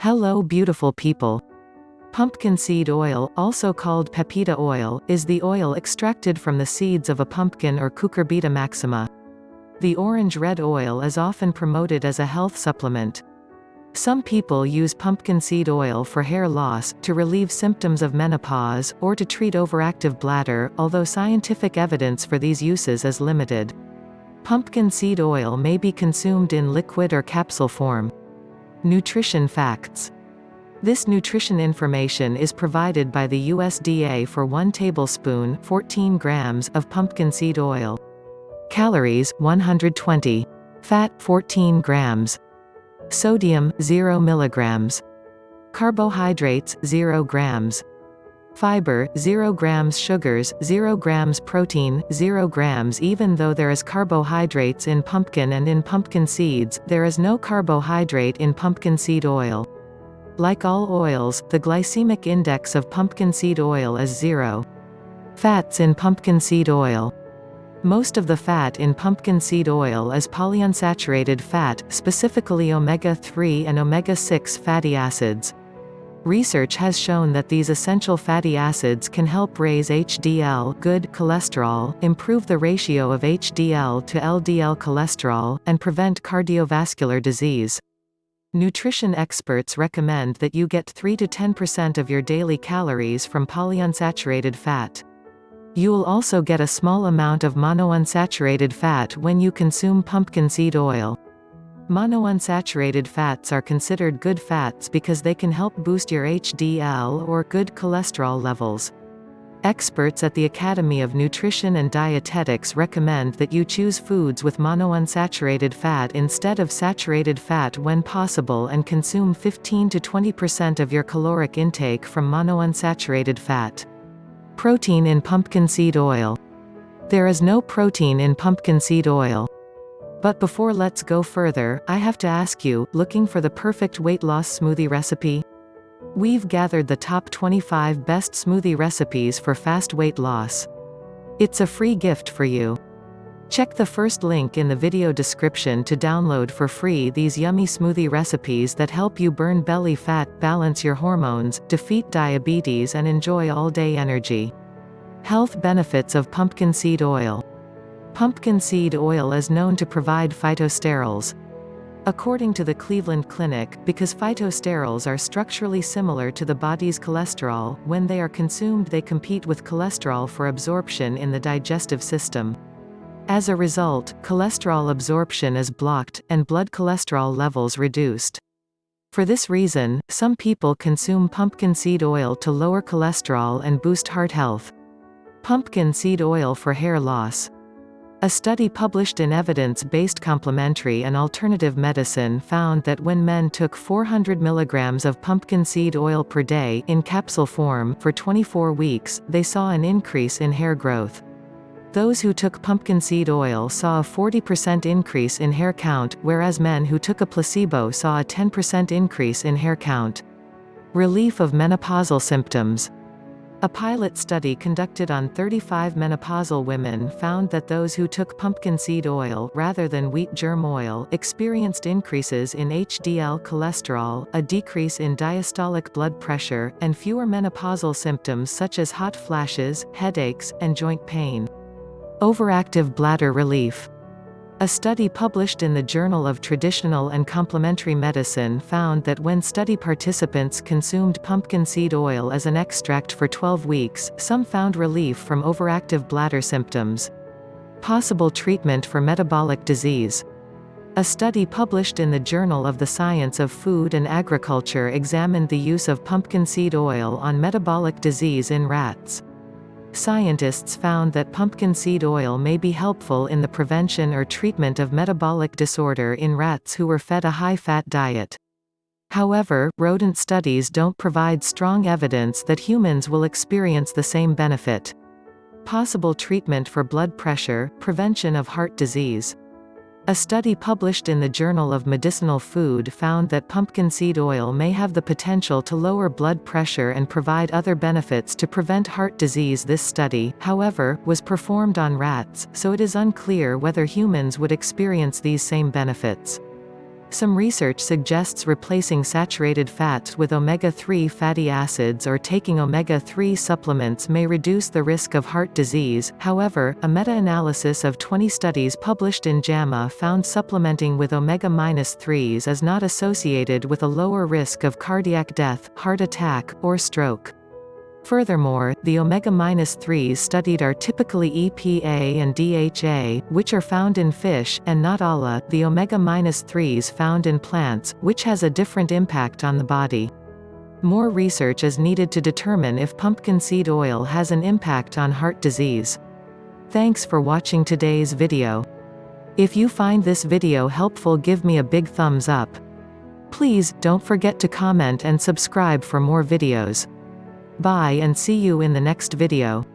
Hello beautiful people. Pumpkin seed oil, also called pepita oil, is the oil extracted from the seeds of a pumpkin or Cucurbita maxima. The orange-red oil is often promoted as a health supplement. Some people use pumpkin seed oil for hair loss, to relieve symptoms of menopause, or to treat overactive bladder, although scientific evidence for these uses is limited. Pumpkin seed oil may be consumed in liquid or capsule form. Nutrition facts. This nutrition information is provided by the USDA for 1 tablespoon 14 grams of pumpkin seed oil. Calories, 120. Fat, 14 grams. Sodium, 0 milligrams. Carbohydrates, 0 grams. Fiber, 0 grams. Sugars, 0 grams. Protein, 0 grams. Even though there is carbohydrates in pumpkin and in pumpkin seeds, there is no carbohydrate in pumpkin seed oil. Like all oils, the glycemic index of pumpkin seed oil is 0. Fats in pumpkin seed oil. Most of the fat in pumpkin seed oil is polyunsaturated fat, specifically omega-3 and omega-6 fatty acids. Research has shown that these essential fatty acids can help raise HDL, good cholesterol, improve the ratio of HDL to LDL cholesterol, and prevent cardiovascular disease. Nutrition experts recommend that you get 3 to 10% of your daily calories from polyunsaturated fat. You'll also get a small amount of monounsaturated fat when you consume pumpkin seed oil. Monounsaturated fats are considered good fats because they can help boost your HDL or good cholesterol levels. Experts at the Academy of Nutrition and Dietetics recommend that you choose foods with monounsaturated fat instead of saturated fat when possible and consume 15 to 20% of your caloric intake from monounsaturated fat. Protein in pumpkin seed oil. There is no protein in pumpkin seed oil. But before let's go further, I have to ask you, looking for the perfect weight loss smoothie recipe? We've gathered the top 25 best smoothie recipes for fast weight loss. It's a free gift for you. Check the first link in the video description to download for free these yummy smoothie recipes that help you burn belly fat, balance your hormones, defeat diabetes and enjoy all-day energy. Health benefits of pumpkin seed oil. Pumpkin seed oil is known to provide phytosterols. According to the Cleveland Clinic, because phytosterols are structurally similar to the body's cholesterol, when they are consumed they compete with cholesterol for absorption in the digestive system. As a result, cholesterol absorption is blocked, and blood cholesterol levels reduced. For this reason, some people consume pumpkin seed oil to lower cholesterol and boost heart health. Pumpkin seed oil for hair loss. A study published in evidence-based complementary and alternative medicine found that when men took 400 milligrams of pumpkin seed oil per day in capsule form for 24 weeks, they saw an increase in hair growth. Those who took pumpkin seed oil saw a 40% increase in hair count, whereas men who took a placebo saw a 10% increase in hair count. Relief of menopausal symptoms. A pilot study conducted on 35 menopausal women found that those who took pumpkin seed oil rather than wheat germ oil experienced increases in HDL cholesterol, a decrease in diastolic blood pressure, and fewer menopausal symptoms such as hot flashes, headaches, and joint pain. Overactive bladder relief. A study published in the Journal of Traditional and Complementary Medicine found that when study participants consumed pumpkin seed oil as an extract for 12 weeks, some found relief from overactive bladder symptoms. Possible treatment for metabolic disease. A study published in the Journal of the Science of Food and Agriculture examined the use of pumpkin seed oil on metabolic disease in rats. Scientists found that pumpkin seed oil may be helpful in the prevention or treatment of metabolic disorder in rats who were fed a high-fat diet. However, rodent studies don't provide strong evidence that humans will experience the same benefit. Possible treatment for blood pressure, prevention of heart disease. A study published in the Journal of Medicinal Food found that pumpkin seed oil may have the potential to lower blood pressure and provide other benefits to prevent heart disease. This study, however, was performed on rats, so it is unclear whether humans would experience these same benefits. Some research suggests replacing saturated fats with omega-3 fatty acids or taking omega-3 supplements may reduce the risk of heart disease. However, a meta-analysis of 20 studies published in JAMA found supplementing with omega-3s is not associated with a lower risk of cardiac death, heart attack, or stroke. Furthermore, the omega-3s studied are typically EPA and DHA, which are found in fish, and not ALA, the omega-3s found in plants, which has a different impact on the body. More research is needed to determine if pumpkin seed oil has an impact on heart disease. Thanks for watching today's video. If you find this video helpful, give me a big thumbs up. Please, don't forget to comment and subscribe for more videos. Bye and see you in the next video.